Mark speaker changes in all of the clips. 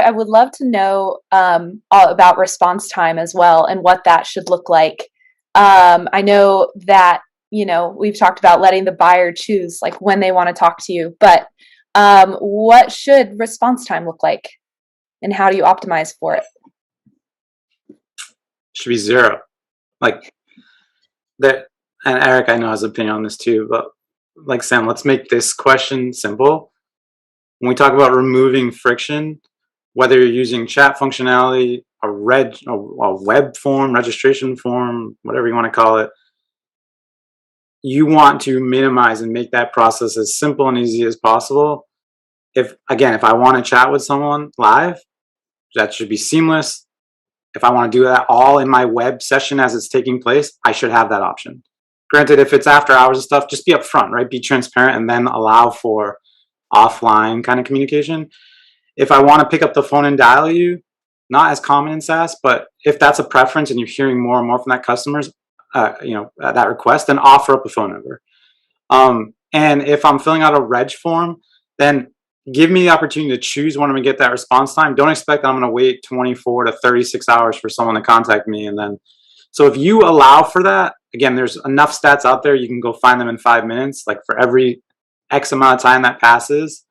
Speaker 1: I would love to know all about response time as well and what that should look like. I know that, we've talked about letting the buyer choose like when they want to talk to you, but what should response time look like and how do you optimize for it?
Speaker 2: Should be zero. Like that, and Eric, I know has an opinion on this too, but like Sam, let's make this question simple. When we talk about removing friction, whether you're using chat functionality, a web form, registration form, whatever you want to call it, you want to minimize and make that process as simple and easy as possible. If I want to chat with someone live, that should be seamless. If I want to do that all in my web session as it's taking place, I should have that option. Granted, if it's after hours and stuff, just be upfront, right? Be transparent and then allow for offline kind of communication. If I want to pick up the phone and dial you, not as common in SaaS, but if that's a preference and you're hearing more and more from that customers, that request, then offer up a phone number. And if I'm filling out a reg form, then give me the opportunity to choose when I'm going to get that response time. Don't expect that I'm going to wait 24 to 36 hours for someone to contact me. And then, so if you allow for that, again, there's enough stats out there. You can go find them in 5 minutes. Like for every X amount of time that passes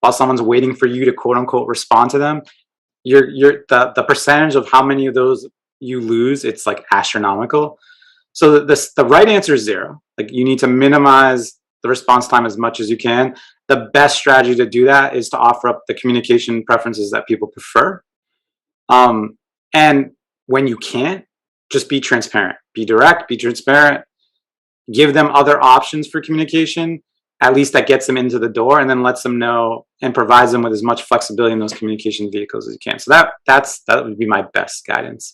Speaker 2: while someone's waiting for you to quote unquote respond to them, the percentage of how many of those you lose, it's like astronomical. So the right answer is zero. Like you need to minimize the response time as much as you can. The best strategy to do that is to offer up the communication preferences that people prefer. And when you can't, just be transparent, be direct, be transparent, give them other options for communication. At least that gets them into the door and then lets them know and provides them with as much flexibility in those communication vehicles as you can. So that would be my best guidance.